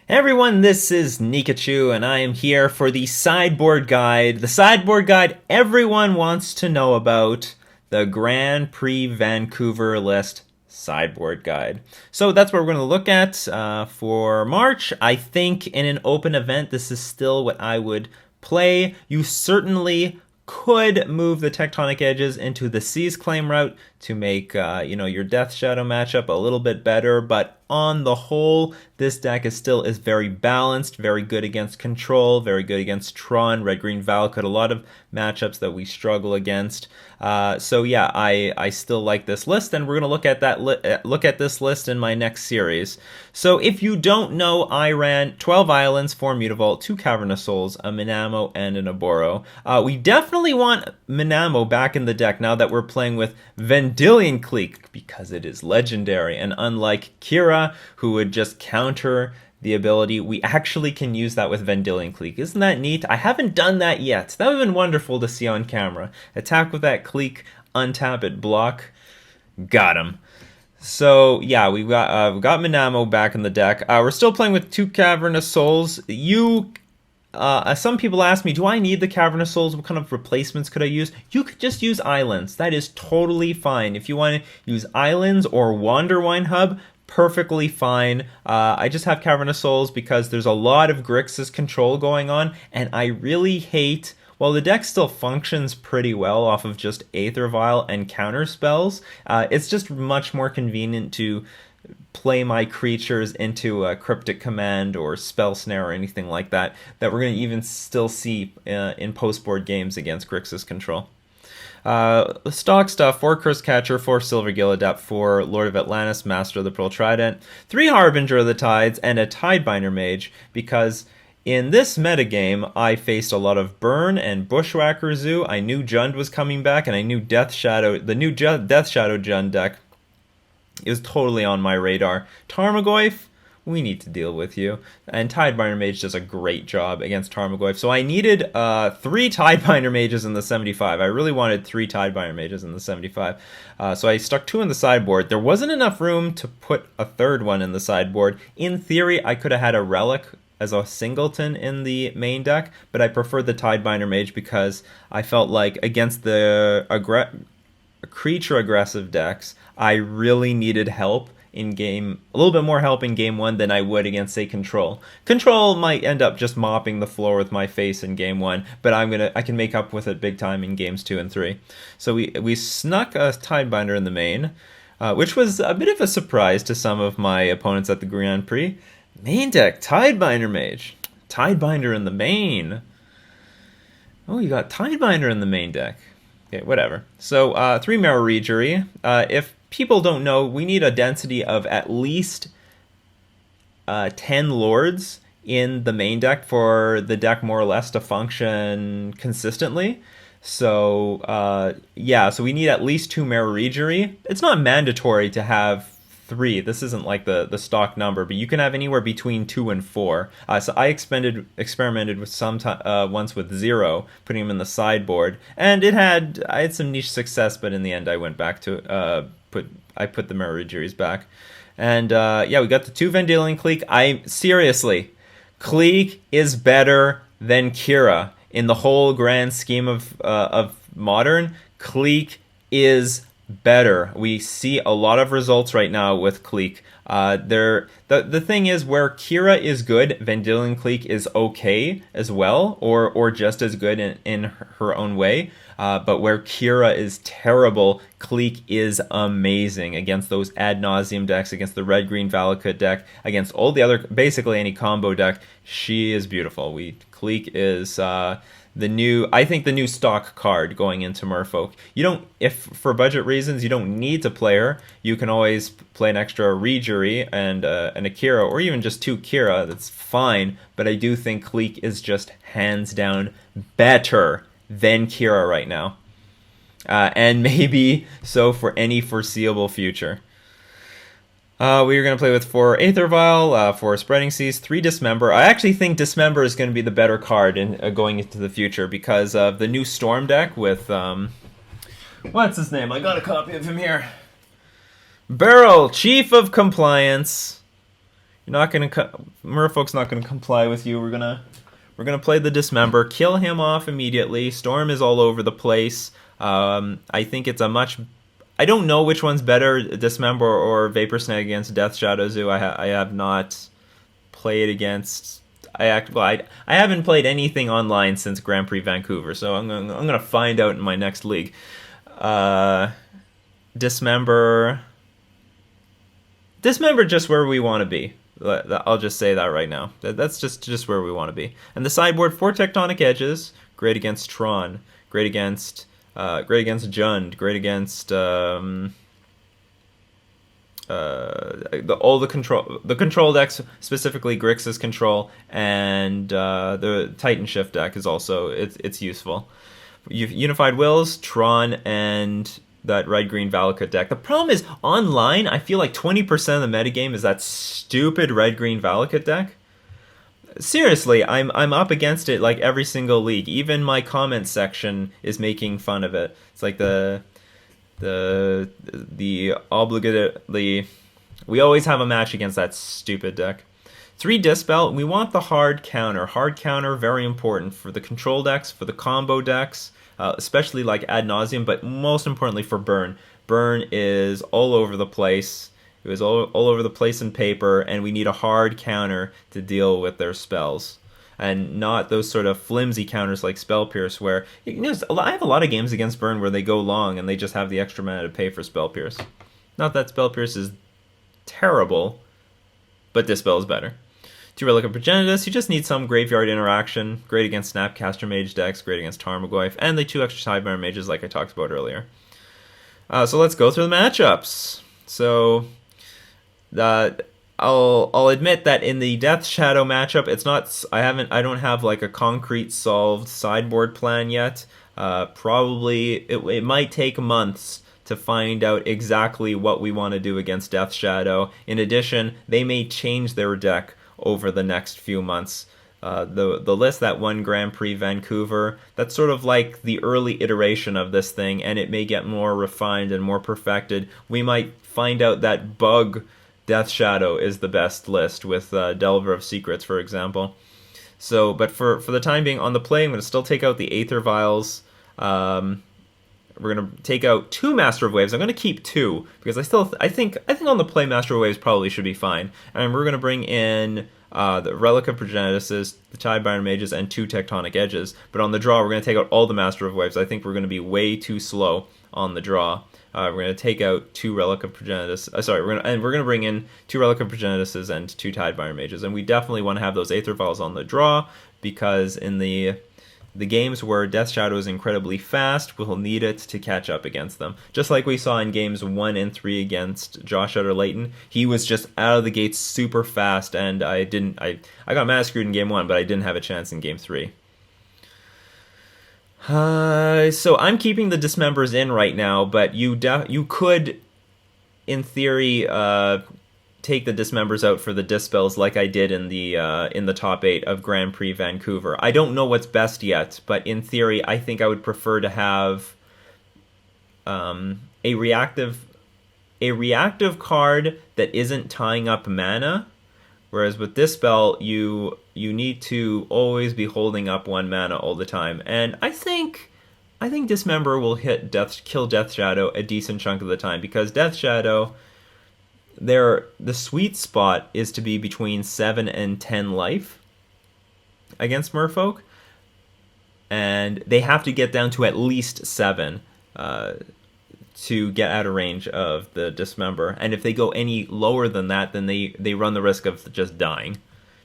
Hey everyone, this is Nikachu, and I am here for the Sideboard Guide. The Sideboard Guide everyone wants to know about, the Grand Prix Vancouver list Sideboard Guide. So that's what we're going to look at for March. I think in an open event, this is still what I would play. You certainly could move the Tectonic Edges into the Seize Claim route to make your Death Shadow matchup a little bit better, but on the whole, this deck is very balanced, very good against Control, very good against Tron, Red-Green Valakut, a lot of matchups that we struggle against. So yeah, I still like this list, and we're going to look at this list in my next series. So if you don't know, I ran 12 Islands, 4 Mutavault, 2 Cavernous Souls, a Minamo, and an Aboro. We definitely want Minamo back in the deck now that we're playing with Vendilion Clique, because it is legendary, and unlike Kira, who would just counter the ability, we actually can use that with Vendilion Clique. Isn't that neat? I haven't done that yet. That would have been wonderful to see on camera. Attack with that Clique, untap it, block. Got him. So yeah, we got Minamo back in the deck. We're still playing with 2 Cavernous Souls. Some people ask me, do I need the Cavernous Souls? What kind of replacements could I use? You could just use Islands. That is totally fine. If you want to use Islands or Wanderwine Hub, perfectly fine. I just have Cavernous Souls because there's a lot of Grixis control going on, and I really hate... While the deck still functions pretty well off of just Aether Vial and counter spells, it's just much more convenient to play my creatures into a Cryptic Command or Spell Snare or anything like that we're going to even still see in post-board games against Grixis control. Stock stuff: 4 Curse Catcher, 4 Silvergill Adept, 4 Lord of Atlantis, Master of the Pearl Trident, 3 Harbinger of the Tides, and a Tidebinder Mage, because in this metagame, I faced a lot of Burn and Bushwhacker Zoo. I knew Jund was coming back, and I knew Death Shadow, the new Death Shadow Jund deck is totally on my radar. Tarmogoyf, we need to deal with you. And Tidebinder Mage does a great job against Tarmogoyf. So I needed 3 Tidebinder Mages in the 75. I really wanted 3 Tidebinder Mages in the 75. So I stuck 2 in the sideboard. There wasn't enough room to put a third one in the sideboard. In theory, I could have had a Relic as a singleton in the main deck, but I preferred the Tidebinder Mage because I felt like against the creature aggressive decks, I really needed help in game, a little bit more help in game 1 than I would against, say, Control. Control might end up just mopping the floor with my face in game 1, but I can make up with it big time in games 2 and 3. So we snuck a Tidebinder in the main, which was a bit of a surprise to some of my opponents at the Grand Prix. Main deck, Tidebinder Mage. Tidebinder in the main. Oh, you got Tidebinder in the main deck. Okay, whatever. So, 3 Marrow Reejerey. If people don't know, we need a density of at least 10 Lords in the main deck for the deck more or less to function consistently. So, yeah, so we need at least 2 Marrow Reejerey. It's not mandatory to have 3. This isn't like the stock number, but you can have anywhere between 2 and 4. So I experimented with once with 0, putting them in the sideboard, and I had some niche success, but in the end I went back to put the Marrow Reejereys back, and yeah, we got the 2 Vendilion Clique. Seriously, Clique is better than Kira in the whole grand scheme of Modern. Clique is better. We see a lot of results right now with Clique. The thing is, where Kira is good, Vendilion Clique is okay as well, or just as good in her own way. But where Kira is terrible, Clique is amazing against those ad nauseum decks, against the Red-Green Valakut deck, against all the other, basically any combo deck. She is beautiful. Clique is I think the new stock card going into Merfolk. If for budget reasons you don't need to play her, you can always play an extra Reejerey and a Kira, or even just 2 Kira. That's fine, but I do think Clique is just hands down better than Kira right now, and maybe so for any foreseeable future. We are going to play with 4 Aether Vial, 4 Spreading Seas, 3 Dismember. I actually think Dismember is going to be the better card going into the future because of the new Storm deck with, what's his name? I got a copy of him here. Beryl, Chief of Compliance. You're not gonna. Merfolk's not gonna comply with you. We're gonna play the Dismember, kill him off immediately. Storm is all over the place. I think it's a much. I don't know which one's better, Dismember or Vapor Snag against Death Shadow Zoo. I have not played against. I haven't played anything online since Grand Prix Vancouver, so I'm gonna find out in my next league. Uh, Dismember. Dismember just where we want to be. I'll just say that right now. That's just where we want to be. And the sideboard, 4 Tectonic Edges, great against Tron, great against Jund, great against all the control decks, specifically Grixis control, and the Titan Shift deck is also it's useful. Unified Wills, Tron, and that red green Valakut deck. The problem is online, I feel like 20% of the metagame is that stupid red green Valakut deck. Seriously, I'm up against it like every single league. Even my comment section is making fun of it. It's like the obligate we always have a match against that stupid deck. 3 Dispel, we want the hard counter. Hard counter, very important for the control decks, for the combo decks, especially like Ad Nauseam, but most importantly for Burn. Burn is all over the place. It was all over the place in paper, and we need a hard counter to deal with their spells. And not those sort of flimsy counters like Spell Pierce, where I have a lot of games against Burn where they go long and they just have the extra mana to pay for Spell Pierce. Not that Spell Pierce is terrible, but Dispel is better. 2 Relic of Progenitus, you just need some graveyard interaction. Great against Snapcaster Mage decks, great against Tarmogoyf, and the 2 extra Sideburn Mages like I talked about earlier. So let's go through the matchups. So I'll admit that in the Death Shadow matchup, it's not. I don't have like a concrete solved sideboard plan yet. Probably it might take months to find out exactly what we want to do against Death Shadow. In addition, they may change their deck over the next few months. The list that won Grand Prix Vancouver, that's sort of like the early iteration of this thing, and it may get more refined and more perfected. We might find out that Bug Death Shadow is the best list with Delver of Secrets, for example. So, but for the time being, on the play, I'm going to still take out the Aether Vials. We're going to take out 2 Master of Waves. I'm going to keep 2 because I think on the play Master of Waves probably should be fine. And we're going to bring in the Relic of Progenitus, the Tidebinder Mages, and 2 Tectonic Edges. But on the draw, we're going to take out all the Master of Waves. I think we're going to be way too slow on the draw. We're going to take out 2 Relic of Progenitus. We're going to bring in 2 Relic of Progenituses and 2 Tidebinder Mages. And we definitely want to have those Aether Vials on the draw because in the games where Death Shadow is incredibly fast, we'll need it to catch up against them. Just like we saw in games 1 and 3 against Josh Utter Layton. He was just out of the gates super fast, and I got massacred in game 1, but I didn't have a chance in game 3. So I'm keeping the Dismembers in right now, but you could, in theory, take the Dismembers out for the Dispels like I did in the top 8 of Grand Prix Vancouver. I don't know what's best yet, but in theory, I think I would prefer to have a reactive card that isn't tying up mana. Whereas with Dispel, you need to always be holding up 1 mana all the time, and I think Dismember will kill Death Shadow a decent chunk of the time because Death Shadow, the sweet spot is to be between 7 and 10 life against Merfolk, and they have to get down to at least 7 to get out of range of the Dismember. And if they go any lower than that, then they run the risk of just dying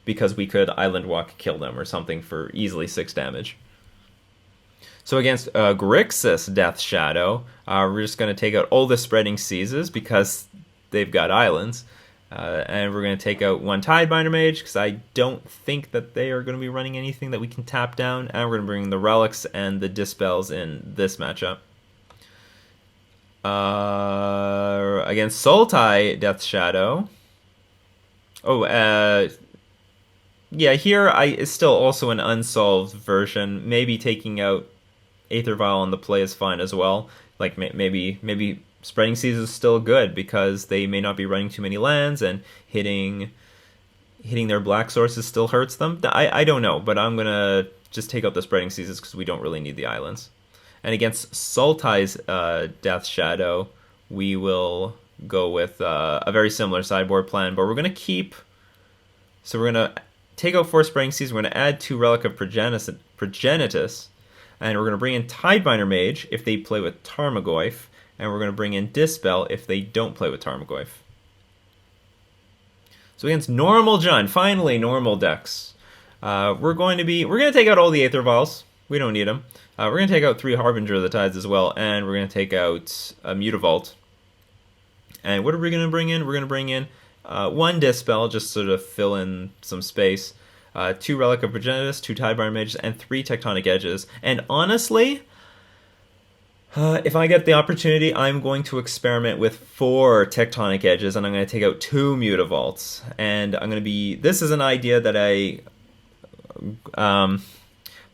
because we could Island Walk kill them or something for easily 6 damage. So against Grixis Death Shadow, we're just going to take out all the Spreading Seizes because they've got islands. And we're going to take out 1 Tidebinder Mage because I don't think that they are going to be running anything that we can tap down. And we're going to bring the Relics and the Dispels in this matchup. Against Sultai Death Shadow. Yeah, here is still also an unsolved version. Maybe taking out Aether Vial on the play is fine as well. Like maybe Spreading Seas is still good because they may not be running too many lands, and hitting hitting their black sources still hurts them. I don't know, but I'm going to just take out the Spreading Seasons because we don't really need the islands. And against Sultai's Death Shadow, we will go with a very similar sideboard plan, but we're going to keep... So we're going to take out 4 Spreading Seasons, we're going to add 2 Relic of Progenitus, and we're going to bring in Tidebinder Mage if they play with Tarmogoyf, and we're going to bring in Dispel if they don't play with Tarmogoyf. So against normal Jund, finally normal decks, we're going to take out all the Aether Vials. We don't need them. We're going to take out 3 Harbinger of the Tides as well, and we're going to take out a Mutavault. And what are we going to bring in? We're going to bring in 1 Dispel, just sort of fill in some space. 2 Relic of Progenitus, 2 Tidebinder Mages, and 3 Tectonic Edges. And honestly, if I get the opportunity, I'm going to experiment with 4 Tectonic Edges, and I'm going to take out 2 Mutavaults. And I'm going to be... This is an idea that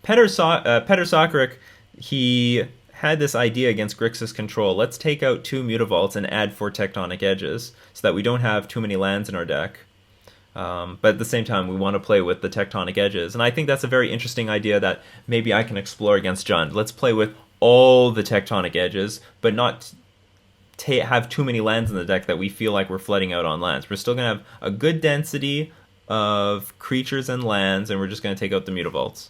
Petter Sokoric, he had this idea against Grixis Control. Let's take out 2 Mutavaults and add 4 Tectonic Edges so that we don't have too many lands in our deck. But at the same time, we want to play with the Tectonic Edges. And I think that's a very interesting idea that maybe I can explore against Jund. Let's play with all the Tectonic Edges, but not have too many lands in the deck that we feel like we're flooding out on lands. We're still going to have a good density of creatures and lands, and we're just going to take out the Mutavaults.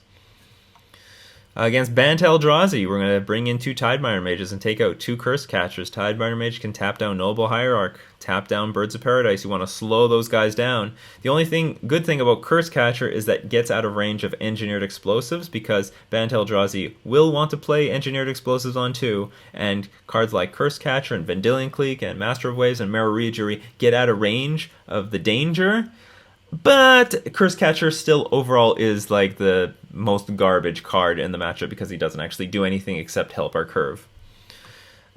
Against Bant Eldrazi, we're going to bring in 2 Tidebinder Mages and take out 2 Curse Catchers. Tidebinder Mage can tap down Noble Hierarch, tap down Birds of Paradise. You want to slow those guys down. The only good thing about Curse Catcher is that it gets out of range of Engineered Explosives, because Bant Eldrazi will want to play Engineered Explosives on 2, and cards like Curse Catcher and Vendilion Clique and Master of Waves and Meroregery get out of range of the danger. But Curse Catcher still overall is like the most garbage card in the matchup because he doesn't actually do anything except help our curve.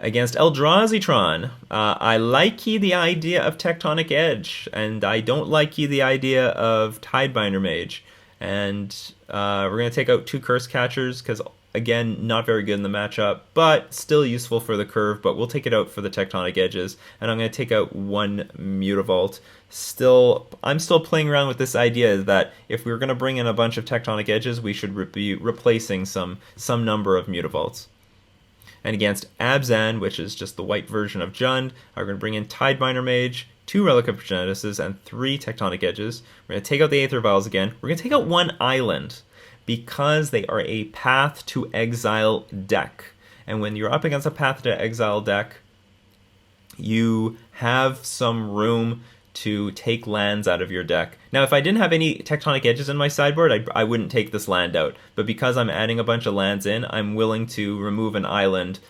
Against Eldrazi-tron, I like the idea of Tectonic Edge, and I don't like the idea of Tidebinder Mage. And we're going to take out 2 Curse Catchers because, again, not very good in the matchup, but still useful for the curve, but we'll take it out for the Tectonic Edges. And I'm going to take out 1 Mutavault. I'm still playing around with this idea that if we were going to bring in a bunch of Tectonic Edges, we should be replacing some number of Mutavaults. And against Abzan, which is just the white version of Jund, we're going to bring in Tidebinder Mage, 2 Relic of Progenituses, and 3 Tectonic Edges. We're going to take out the Aether Vials again. We're going to take out 1 Island, because they are a Path to Exile deck. And when you're up against a Path to Exile deck, you have some room to take lands out of your deck. Now, if I didn't have any Tectonic Edges in my sideboard, I wouldn't take this land out. But because I'm adding a bunch of lands in, I'm willing to remove an island,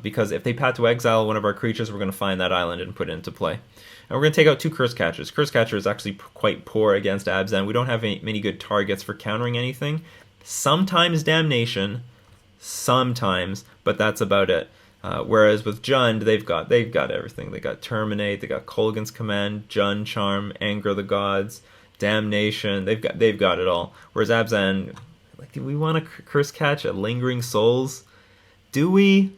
because if they Path to Exile one of our creatures, we're going to find that island and put it into play. And we're going to take out 2 Curse Catchers. Curse Catcher is actually quite poor against Abzan. We don't have many good targets for countering anything. Sometimes Damnation, sometimes, but that's about it. Whereas with Jund, they've got everything. They got Terminate, they got Kolaghan's Command, Jund Charm, Anger the Gods, Damnation. They've got it all. Whereas Abzan, like, do we want to Curse Catch a Lingering Souls? Do we?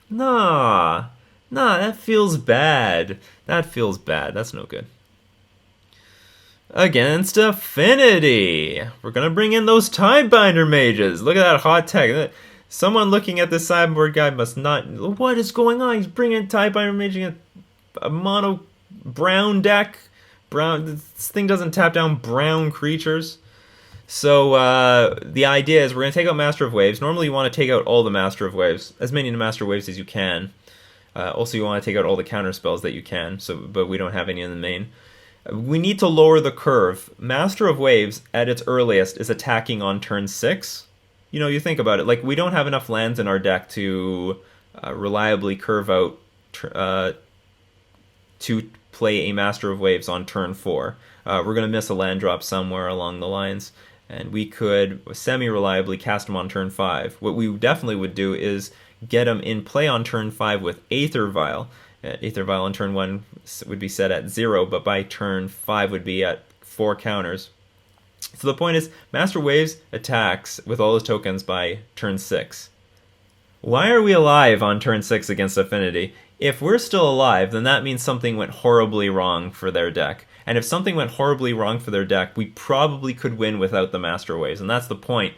Nah, that feels bad. That's no good. Against Affinity, we're gonna bring in those Tidebinder Mages. Look at that hot tech. Someone looking at this sideboard guide must not... What is going on? He's bringing Tidebinder Mage in a mono brown deck. This thing doesn't tap down brown creatures. So the idea is we're going to take out Master of Waves. Normally you want to take out all the Master of Waves, as many Master of Waves as you can. Also you want to take out all the counter spells that you can, but we don't have any in the main. We need to lower the curve. Master of Waves, at its earliest, is attacking on turn 6. You know, you think about it, like, we don't have enough lands in our deck to reliably curve out to play a Master of Waves on turn 4. We're going to miss a land drop somewhere along the lines, and we could semi-reliably cast them on turn 5. What we definitely would do is get them in play on turn 5 with Aether Vial. Aether Vial on turn 1 would be set at 0, but by turn 5 would be at 4 counters. So the point is, Master Waves attacks with all his tokens by turn 6. Why are we alive on turn 6 against Affinity? If we're still alive, then that means something went horribly wrong for their deck. And if something went horribly wrong for their deck, we probably could win without the Master Waves, and that's the point.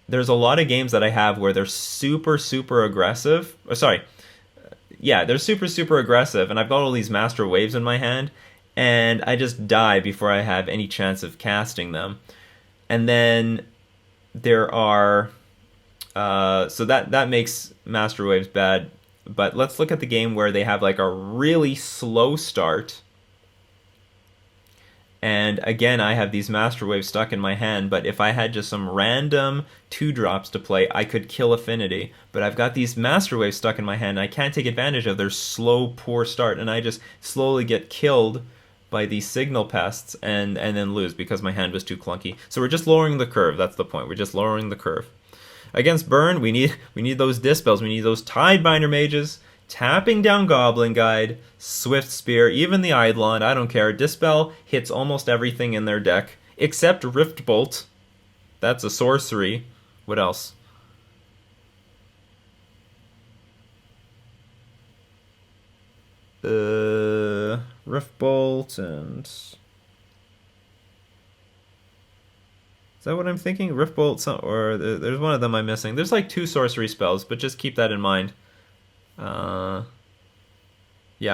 There's a lot of games that I have where they're super, super aggressive. They're super, super aggressive, and I've got all these Master Waves in my hand, and I just die before I have any chance of casting them. And then there are... so that makes Master Waves bad. But let's look at the game where they have like a really slow start. And again, I have these Master Waves stuck in my hand, but if I had just some random 2-drops to play, I could kill Affinity. But I've got these Master Waves stuck in my hand, and I can't take advantage of their slow, poor start, and I just slowly get killed by these Signal Pests and then lose because my hand was too clunky. So we're just lowering the curve, that's the point. We're just lowering the curve. Against Burn, we need those Dispels, we need those Tidebinder Mages, tapping down Goblin Guide, Swift Spear, even the Eidolon, I don't care. Dispel hits almost everything in their deck, except Rift Bolt. That's a sorcery. What else? Rift Bolt and... Is that what I'm thinking? Rift Bolt, or there's one of them I'm missing. There's like 2 sorcery spells, but just keep that in mind. Yeah,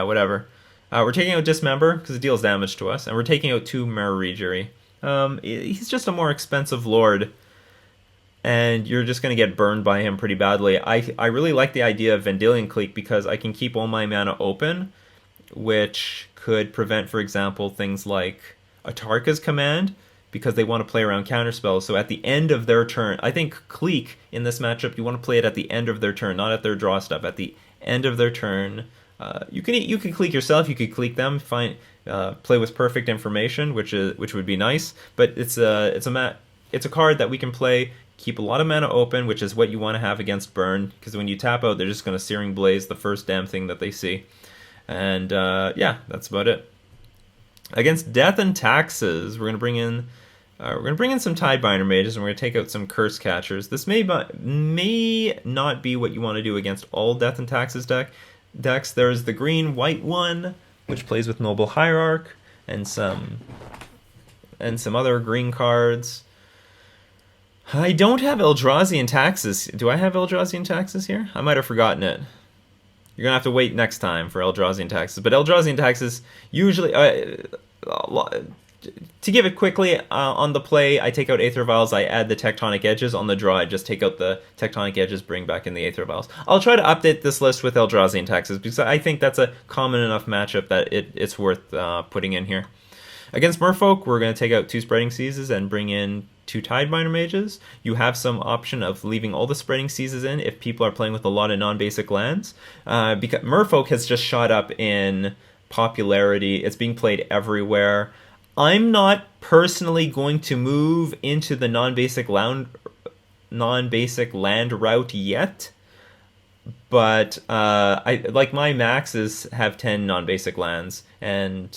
whatever. We're taking out Dismember because it deals damage to us, and we're taking out 2 Mirror He's just a more expensive lord, and you're just going to get burned by him pretty badly. I really like the idea of Vendilion Clique because I can keep all my mana open, which could prevent, for example, things like Atarka's Command, because they want to play around counterspells. So at the end of their turn, I think Clique in this matchup, you want to play it at the end of their turn, not at their draw step. At the end of their turn, you can Clique yourself, you could Clique them, play with Perfect Information, which would be nice. But it's a card that we can play, keep a lot of mana open, which is what you want to have against Burn, because when you tap out, they're just going to Searing Blaze the first damn thing that they see. And yeah, that's about it. Against Death and Taxes, we're going to bring in some Tidebinder Mages, and we're going to take out some Curse Catchers. This may not be what you want to do against all Death and Taxes decks. There's the green-white one, which plays with Noble Hierarch, and some other green cards. I don't have Eldrazi Taxes. Do I have Eldrazi Taxes here? I might have forgotten it. You're going to have to wait next time for Eldrazi Taxes. But Eldrazi Taxes usually... to give it quickly, on the play, I take out Aether Vials, I add the Tectonic Edges. On the draw, I just take out the Tectonic Edges, bring back in the Aether Vials. I'll try to update this list with Eldrazi Taxes, because I think that's a common enough matchup that it's worth putting in here. Against Merfolk, we're going to take out 2 Spreading Seizes and bring in 2 Tidebinder Mages. You have some option of leaving all the Spreading Seizes in if people are playing with a lot of non-basic lands. Because Merfolk has just shot up in popularity. It's being played everywhere. I'm not personally going to move into the non-basic land route yet, but I like my maxes have 10 non-basic lands, and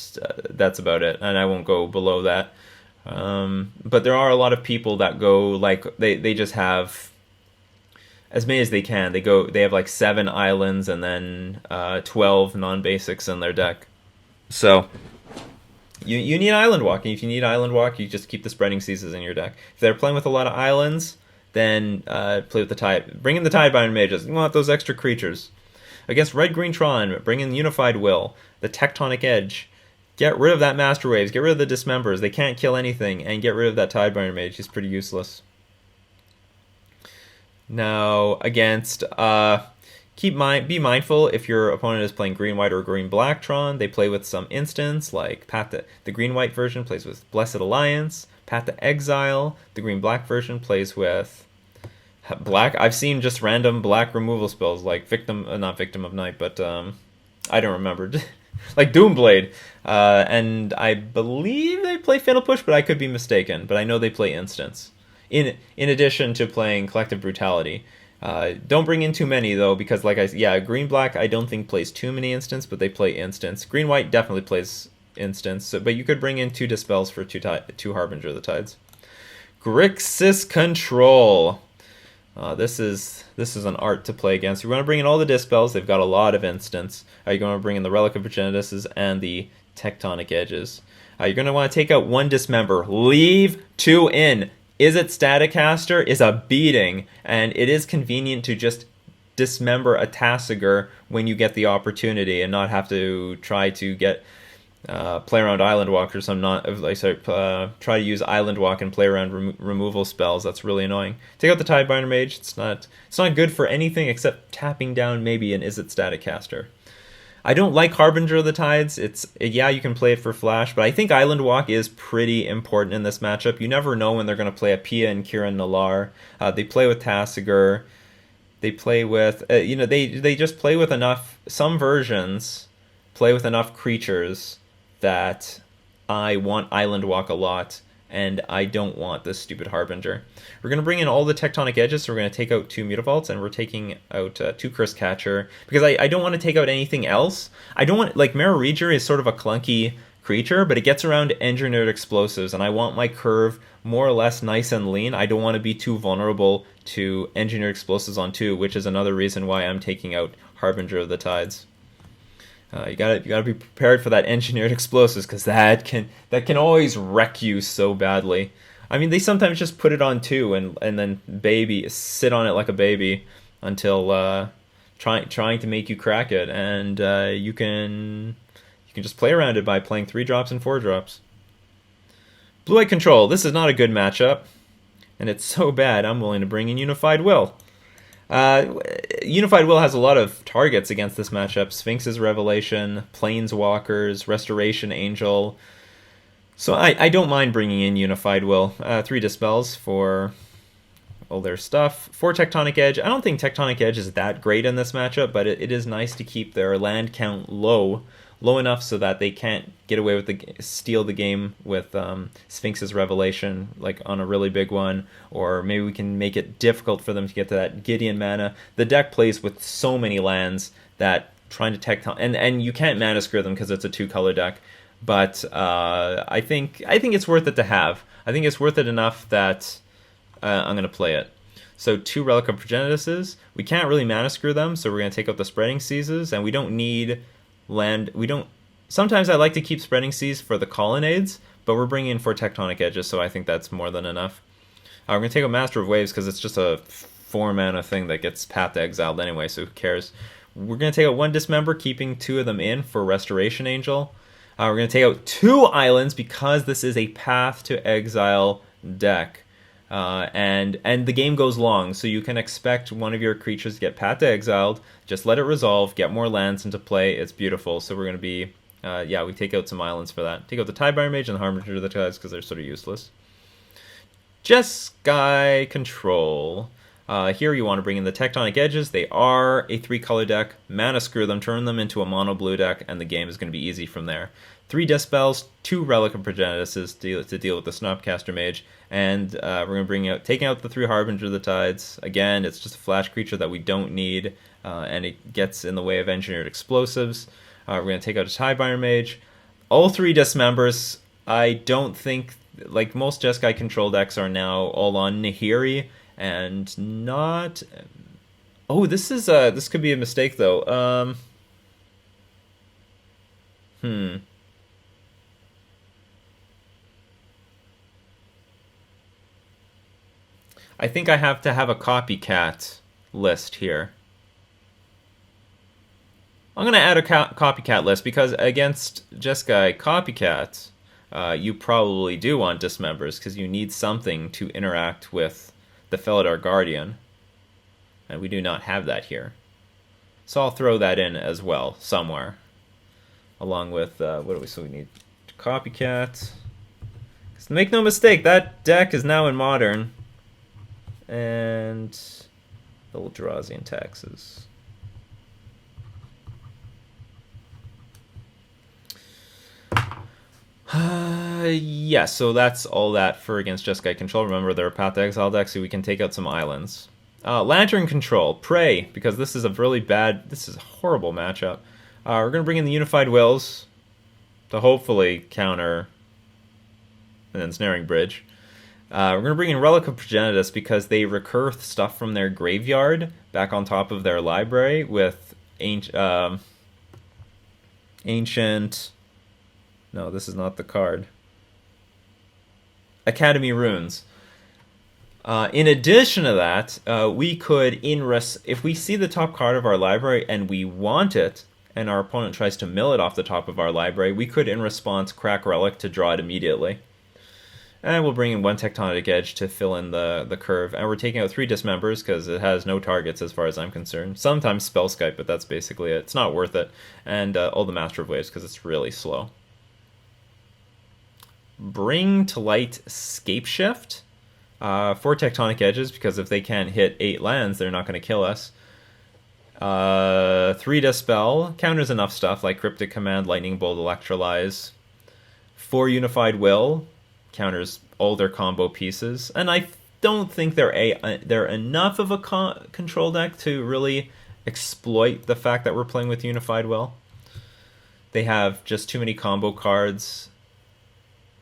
that's about it, and I won't go below that. But there are a lot of people that go like they just have as many as they can. They have like 7 islands and then 12 non-basics in their deck. So you need Island Walk, and if you need Island Walk, you just keep the Spreading Seizes in your deck. If they're playing with a lot of islands, then play with the Tide. Bring in the Tidebinder Mages. You want those extra creatures. Against Red-Green Tron, bring in Unified Will, the Tectonic Edge. Get rid of that Master Waves. Get rid of the Dismembers. They can't kill anything. And get rid of that Tidebinder Mage. He's pretty useless. Now, against... be mindful if your opponent is playing green-white or green-black Tron. They play with some instants, like the green-white version plays with Blessed Alliance. Path to Exile. The green-black version plays with black. I've seen just random black removal spells, like not Victim of Night, but I don't remember. Like Doomblade. And I believe they play Fatal Push, but I could be mistaken. But I know they play instants. In addition to playing Collective Brutality. Don't bring in too many, though, because green-black I don't think plays too many instants, but they play instants. Green-white definitely plays instants, but you could bring in 2 Dispels for 2 Harbinger of the Tides. Grixis Control. This is an art to play against. You're going to bring in all the Dispels. They've got a lot of instants. You're going to bring in the Relic of Progenitus and the Tectonic Edges. You're going to want to take out one Dismember. Leave two in. Is it Staticaster? Is a beating. And it is convenient to just dismember a Tasigur when you get the opportunity and not have to try to get play around Island Walk or some try to use Island Walk and play around removal spells. That's really annoying. Take out the Tidebinder Mage. It's not good for anything except tapping down maybe an Is It Staticaster. I don't like Harbinger of the Tides. Yeah, you can play it for flash, but I think Island Walk is pretty important in this matchup. You never know when they're going to play a Pia and Kiran Nalaar. They play with Tasigur. They play with they just play with enough. Some versions play with enough creatures that I want Island Walk a lot, and I don't want this stupid Harbinger. We're going to bring in all the Tectonic Edges, so we're going to take out 2 Mutavaults, and we're taking out 2 Curse Catcher, because I don't want to take out anything else. I don't want, like, Mara Rager is sort of a clunky creature, but it gets around Engineered Explosives, and I want my curve more or less nice and lean. I don't want to be too vulnerable to Engineered Explosives on 2, which is another reason why I'm taking out Harbinger of the Tides. You gotta be prepared for that Engineered Explosives, because that can always wreck you so badly. I mean, they sometimes just put it on 2 and then sit on it like a baby until trying to make you crack it, and you can just play around it by playing 3 drops and 4 drops. Blue-White Control. This is not a good matchup, and it's so bad I'm willing to bring in Unified Will. Unified Will has a lot of targets against this matchup. Sphinx's Revelation, Planeswalkers, Restoration Angel. So I don't mind bringing in Unified Will. 3 Dispels for all their stuff. 4 Tectonic Edge. I don't think Tectonic Edge is that great in this matchup, but it is nice to keep their land count low enough so that they can't get away with steal the game with Sphinx's Revelation, like on a really big one, or maybe we can make it difficult for them to get to that Gideon mana. The deck plays with so many lands that trying to Tecton, and you can't mana screw them because it's a 2-color deck, but I think it's worth it to have. I think it's worth it enough that I'm going to play it. So 2 Relic of Progenituses. We can't really mana screw them, so we're going to take out the Spreading Seas, and we don't need land. Sometimes I like to keep Spreading Seas for the Colonnades, but we're bringing in 4 Tectonic Edges, so I think that's more than enough. We're going to take a Master of Waves because it's just a 4-mana thing that gets path exiled anyway, so who cares. We're going to take out 1 Dismember, keeping 2 of them in for Restoration Angel. We're going to take out 2 Islands because this is a path to exile deck. And the game goes long, so you can expect one of your creatures to get path to exiled. Just let it resolve, get more lands into play. It's beautiful. So we're going to be, we take out some islands for that. Take out the Tidebinder Mage and the Harbinger of the Tides because they're sort of useless. Jeskai Control. Here you want to bring in the Tectonic Edges. They are a 3-color deck. Mana screw them, turn them into a mono blue deck, and the game is going to be easy from there. 3 Dispels, 2 Relic of Progenituses to deal with the Snapcaster Mage, and we're going to taking out the 3 Harbinger of the Tides. Again, it's just a flash creature that we don't need, and it gets in the way of Engineered Explosives. We're going to take out a Tidebinder Mage. All 3 Dismembers. I don't think, like most Jeskai Control decks are now all on Nahiri, and not... Oh, this could be a mistake, though. I think I have to have a copycat list here. I'm going to add a copycat list because against Jeskai copycats, you probably do want Dismembers because you need something to interact with the Felidar Guardian. And we do not have that here. So I'll throw that in as well, somewhere. Along with, we need copycat. Make no mistake, that deck is now in Modern. And the Eldrazi and taxes. Yeah, so that's all that for against Jeskai Control. Remember, they're a Path to Exile deck, so we can take out some islands. Lantern Control, Prey, because this is a horrible matchup. We're going to bring in the Unified Wills to hopefully counter an Ensnaring Bridge. We're going to bring in Relic of Progenitus because they recur stuff from their graveyard back on top of their library with Ancient No, this is not the card. Academy Runes. In addition to that, we could, if we see the top card of our library and we want it, and our opponent tries to mill it off the top of our library, we could, in response, crack Relic to draw it immediately. And we'll bring in one Tectonic Edge to fill in the curve. And we're taking out 3 Dismembers because it has no targets as far as I'm concerned. Sometimes Spell Skype, but that's basically it. It's not worth it. And all the Master of Waves because it's really slow. Bring to Light Scape Shift. 4 Tectonic Edges because if they can't hit 8 lands, they're not going to kill us. 3 Dispel. Counters enough stuff like Cryptic Command, Lightning Bolt, Electrolyze. 4 Unified Will. Counters all their combo pieces. And I don't think they're enough of a control deck to really exploit the fact that we're playing with Unified Will. They have just too many combo cards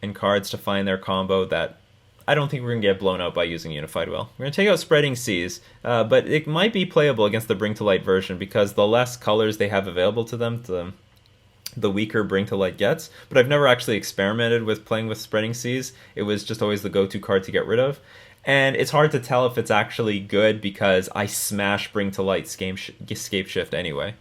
and cards to find their combo that I don't think we're going to get blown out by using Unified Will. We're going to take out Spreading Seas, but it might be playable against the Bring to Light version because the less colors they have available to them, the weaker Bring to Light gets. But I've never actually experimented with playing with Spreading Seas. It was just always the go-to card to get rid of. And it's hard to tell if it's actually good because I smash Bring to Light Scape Shift anyway.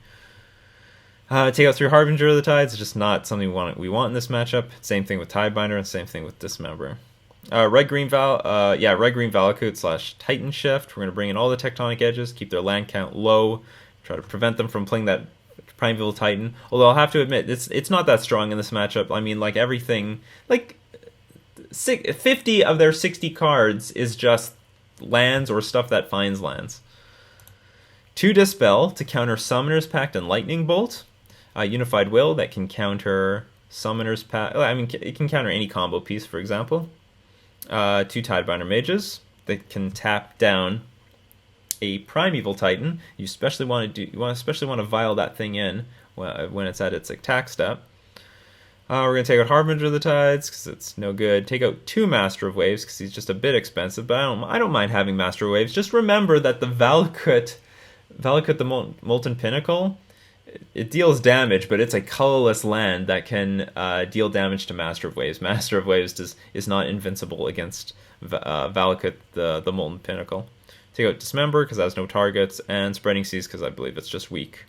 Take out 3 Harbinger of the Tides. It's just not something we want in this matchup. Same thing with Tidebinder and same thing with Dismember. Red-Green Valakut / Titan Shift. We're going to bring in all the Tectonic Edges, keep their land count low, try to prevent them from playing that Primeval Titan. Although I'll have to admit, it's not that strong in this matchup. I mean, like everything, like 50 of their 60 cards is just lands or stuff that finds lands. 2 Dispel to counter Summoner's Pact and Lightning Bolt. Unified Will that can counter Summoner's Pact. I mean, it can counter any combo piece, for example. 2 Tidebinder Mages that can tap down a Primeval Titan. You especially want to vial that thing in when it's at its attack step. We're going to take out Harbinger of the Tides because it's no good. Take out 2 Master of Waves because he's just a bit expensive, but I don't mind having Master of Waves. Just remember that the Valakut the Molten Pinnacle, it deals damage, but it's a colorless land that can deal damage to Master of Waves. Master of Waves is not invincible against Valakut the Molten Pinnacle. Take out Dismember because it has no targets, and Spreading Seas because I believe it's just weak.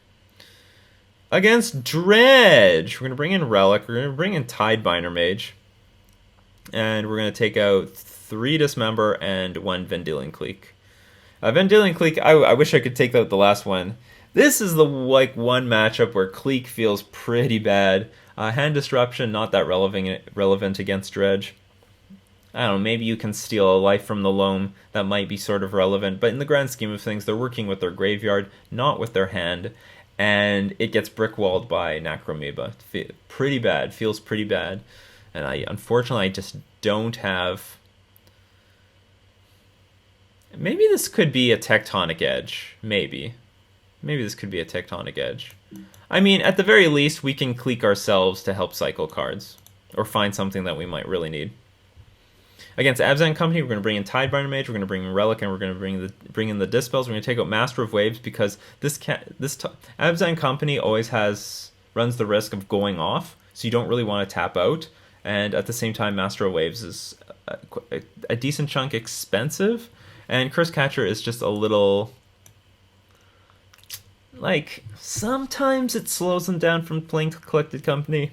Against Dredge, we're going to bring in Relic, we're going to bring in Tidebinder Mage, and we're going to take out 3 Dismember and 1 Vendilion Clique. Vendilion Clique, I wish I could take out the last one. This is the one matchup where Clique feels pretty bad. Hand Disruption, not that relevant against Dredge. I don't know, maybe you can steal a life from the loam. That might be sort of relevant. But in the grand scheme of things, they're working with their graveyard, not with their hand. And it gets brickwalled by Necromoeba. Pretty bad. Feels pretty bad. And unfortunately, I just don't have... Maybe this could be a Tectonic Edge. Maybe this could be a Tectonic Edge. I mean, at the very least, we can clique ourselves to help cycle cards. Or find something that we might really need. Against Abzan Company, we're going to bring in Tidebinder Mage, we're going to bring in Relic, and we're going to bring in the Dispels. We're going to take out Master of Waves because Abzan Company always runs the risk of going off, so you don't really want to tap out. And at the same time, Master of Waves is a decent chunk expensive, and Curse Catcher is just a little... Like, sometimes it slows them down from playing Collected Company,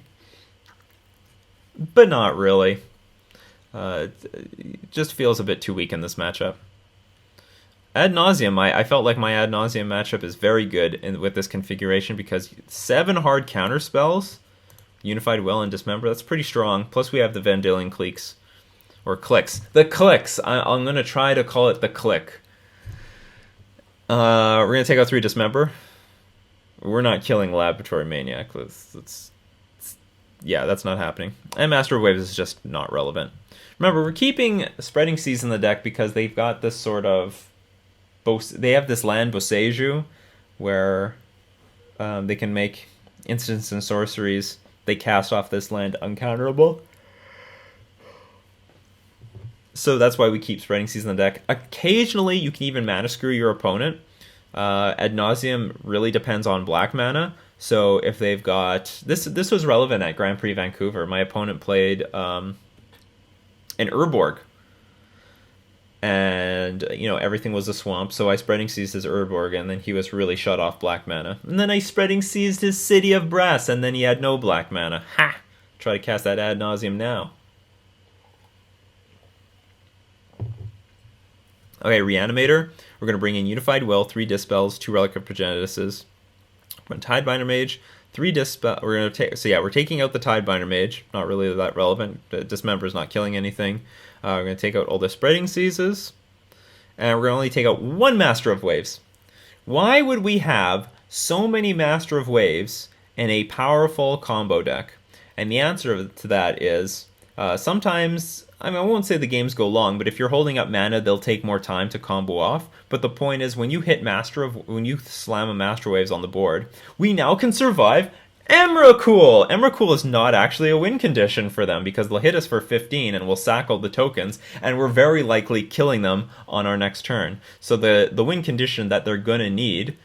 but not really. It just feels a bit too weak in this matchup. Ad Nauseam, I felt like my Ad Nauseam matchup is very good with this configuration because 7 hard counter spells, Unified Will and Dismember, that's pretty strong. Plus we have the Vendilion Cliques. Or Clicks. The Clicks! I'm going to try to call it the Click. We're going to take out 3 Dismember. We're not killing Laboratory Maniac. Yeah, that's not happening. And Master of Waves is just not relevant. Remember, we're keeping Spreading Seas in the deck because they've got this sort of... They have this land Boseiju where they can make instants and sorceries. They cast off this land uncounterable. So that's why we keep Spreading Seas in the deck. Occasionally, you can even mana screw your opponent. Ad Nauseam really depends on black mana. So if they've got this was relevant at Grand Prix Vancouver. My opponent played an Urborg, and everything was a swamp. So I spreading seized his Urborg, and then he was really shut off black mana. And then I spreading seized his City of Brass, and then he had no black mana. Ha! Try to cast that ad nauseum now. Okay, Reanimator. We're going to bring in Unified Will, 3 Dispels, 2 Relic of Progenitus's. We're going to Tidebinder Mage, 3 Dispel. We're going to take. So yeah, we're taking out the Tidebinder Mage. Not really that relevant. Dismember is not killing anything. We're going to take out all the Spreading Seizes, and we're going to only take out 1 Master of Waves. Why would we have so many Master of Waves in a powerful combo deck? And the answer to that is sometimes. I mean, I won't say the games go long, but if you're holding up mana, they'll take more time to combo off. But the point is, when you slam a Master Waves on the board, we now can survive Emrakul! Emrakul is not actually a win condition for them, because they'll hit us for 15 and we'll sack all the tokens, and we're very likely killing them on our next turn. So the win condition that they're gonna need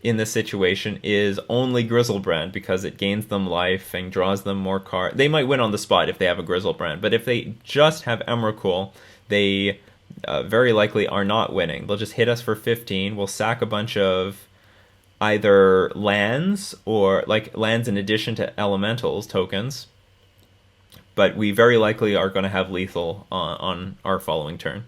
in this situation is only Grizzlebrand, because it gains them life and draws them more cards. They might win on the spot if they have a Grizzlebrand, but if they just have Emrakul, they very likely are not winning. They'll just hit us for 15. We'll sack a bunch of either lands, or like lands in addition to elementals tokens, but we very likely are going to have lethal on our following turn.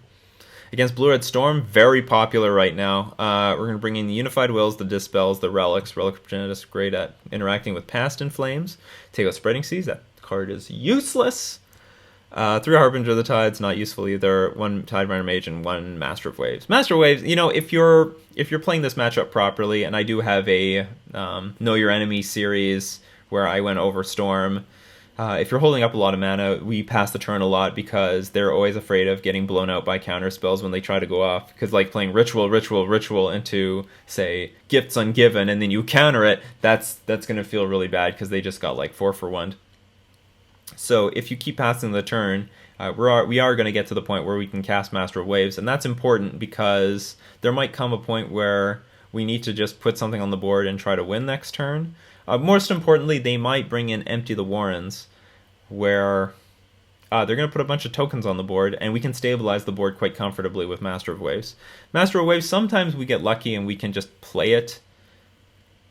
Against Blue Red Storm, very popular right now. We're going to bring in the Unified Wills, the Dispels, the Relics. Relic of Progenitus, great at interacting with Past in Flames. Take out Spreading Seas, that card is useless. 3 Harbinger of the Tides, not useful either. 1 Tidebinder Mage and 1 Master of Waves. Master of Waves, if you're playing this matchup properly, and I do have a Know Your Enemy series where I went over Storm. If you're holding up a lot of mana, we pass the turn a lot because they're always afraid of getting blown out by counter spells when they try to go off. Because like playing Ritual into, say, Gifts Ungiven, and then you counter it, that's going to feel really bad because they just got like 4 for 1. So if you keep passing the turn, we are going to get to the point where we can cast Master of Waves, and that's important because there might come a point where we need to just put something on the board and try to win next turn. Most importantly, they might bring in Empty the Warrens, where they're going to put a bunch of tokens on the board, and we can stabilize the board quite comfortably with Master of Waves. Master of Waves, sometimes we get lucky and we can just play it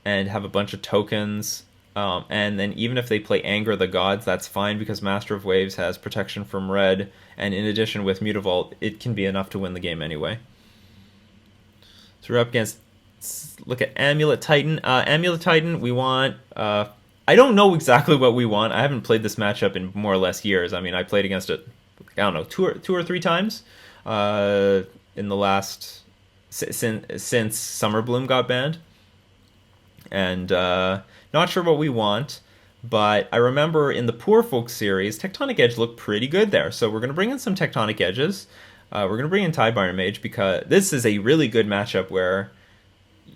and have a bunch of tokens. And then even if they play Anger the Gods, that's fine, because Master of Waves has protection from red, and in addition with Mutavault, it can be enough to win the game anyway. So we're up against, look at Amulet Titan. Amulet Titan, we want, I don't know exactly what we want. I haven't played this matchup in more or less years. I mean, I played against it, I don't know, two or three times in the last, since Summer Bloom got banned. And not sure what we want, but I remember in the Poor Folk series, Tectonic Edge looked pretty good there. So we're going to bring in some Tectonic Edges. We're going to bring in Tidebinder Mage, because this is a really good matchup where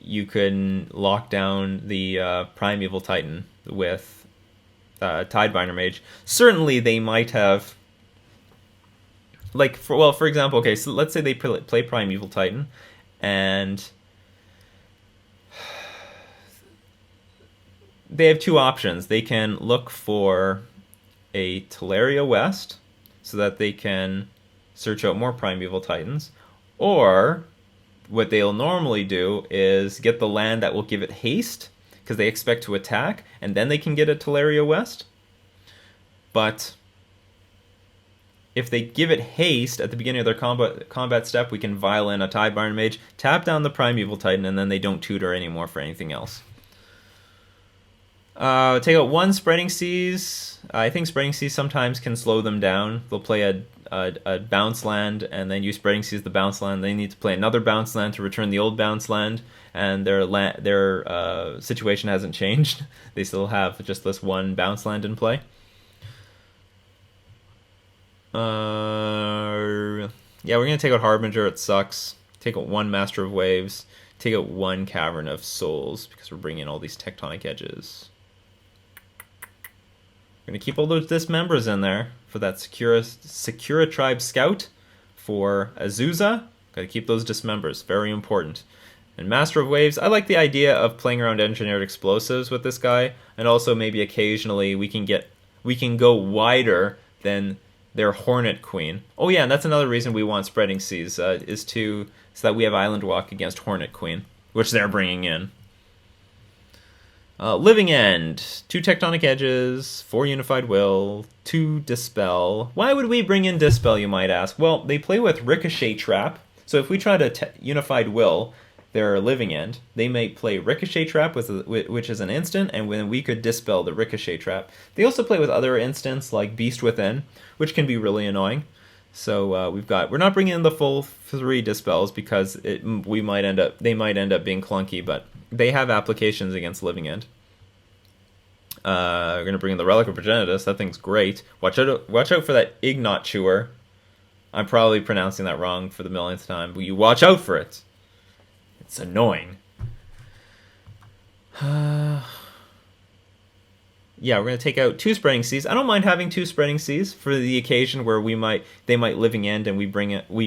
you can lock down the Primeval Titan with Tidebinder Mage. Certainly they might have, like, for example, okay, so let's say they play Primeval Titan, and they have 2 options. They can look for a Teleria West so that they can search out more Primeval Titans, or what they'll normally do is get the land that will give it haste, because they expect to attack, and then they can get a Teleria West. But if they give it haste at the beginning of their combat step, we can vial in a Tidebinder Mage, tap down the Primeval Titan, and then they don't tutor anymore for anything else. Take out 1 Spreading Seas. I think Spreading Seas sometimes can slow them down. They'll play a bounce land, and then you Spreading Seas the bounce land. They need to play another bounce land to return the old bounce land, and their situation hasn't changed. They still have just this 1 bounce land in play. Yeah, we're going to take out Harbinger. It sucks. Take out 1 Master of Waves. Take out 1 Cavern of Souls, because we're bringing in all these Tectonic Edges. We're going to keep all those Dismembers in there for that Secura Tribe Scout. For Azusa, got to keep those Dismembers. Very important. And Master of Waves, I like the idea of playing around engineered explosives with this guy, and also maybe occasionally we can go wider than their Hornet Queen. Oh yeah, and that's another reason we want Spreading Seas, so that we have Island Walk against Hornet Queen, which they're bringing in. Living End, 2 Tectonic Edges, 4 Unified Will, 2 Dispel. Why would we bring in Dispel, you might ask? Well, they play with Ricochet Trap, so if we try to Unified Will their Living End, they may play Ricochet Trap, which is an instant, and then we could Dispel the Ricochet Trap. They also play with other instants like Beast Within, which can be really annoying. So we're not bringing in the full 3 Dispels because they might end up being clunky, but they have applications against Living End. We're gonna bring in the Relic of Progenitus. That thing's great. Watch out for that Ignot Chewer. I'm probably pronouncing that wrong for the millionth time, but you watch out for it. It's annoying. Yeah, we're gonna take out 2 Spreading Seas. I don't mind having 2 Spreading Seas for the occasion where they might Living End and we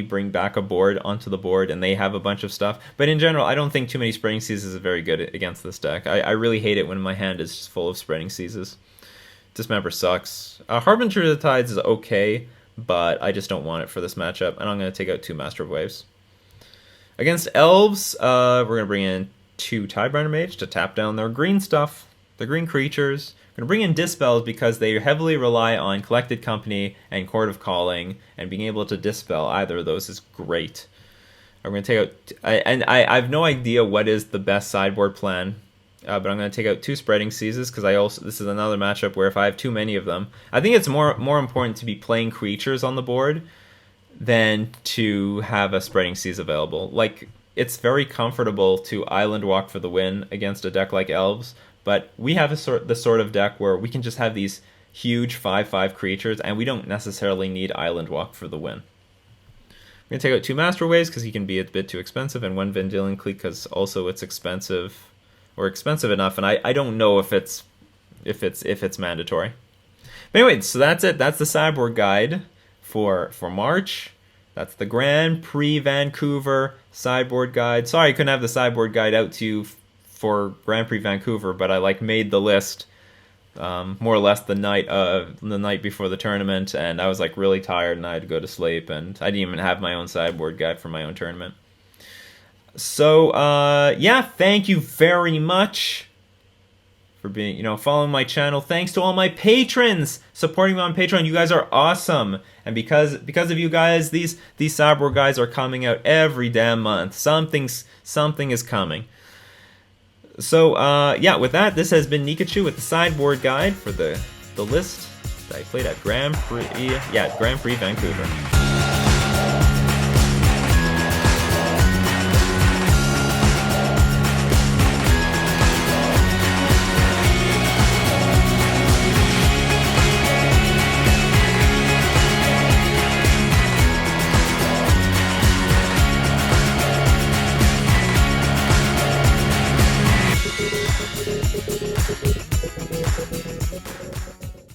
bring back a board onto the board and they have a bunch of stuff. But in general, I don't think too many Spreading Seas is very good against this deck. I really hate it when my hand is just full of Spreading Seas. Dismember sucks. Harbinger of the Tides is okay, but I just don't want it for this matchup. And I'm gonna take out 2 Master of Waves. Against Elves, we're gonna bring in 2 Tidebinder Mage to tap down their green stuff, the green creatures. We're going to bring in Dispels because they heavily rely on Collected Company and Court of Calling, and being able to Dispel either of those is great. I'm going to take out... I have no idea what is the best sideboard plan, but I'm going to take out 2 Spreading Seizes because this is another matchup where if I have too many of them... I think it's more important to be playing creatures on the board than to have a Spreading Seas available. Like, it's very comfortable to Island Walk for the win against a deck like Elves, but we have the sort of deck where we can just have these huge 5/5 creatures, and we don't necessarily need Island Walk for the win. We're going to take out 2 Master Waves because he can be a bit too expensive, and 1 Vendilion Clique because also it's expensive enough, and I don't know if it's mandatory. But anyway, so that's it. That's the sideboard guide for March. That's the Grand Prix Vancouver sideboard guide. Sorry I couldn't have the sideboard guide out to you for Grand Prix Vancouver, but I made the list more or less the night before the tournament, and I was really tired and I had to go to sleep, and I didn't even have my own sideboard guide for my own tournament. So yeah, thank you very much for being following my channel. Thanks to all my patrons supporting me on Patreon. You guys are awesome, and because of you guys, these sideboard guides are coming out every damn month. Something is coming. So, yeah, with that, this has been Nikachu with the sideboard guide for the list that I played at Grand Prix Vancouver.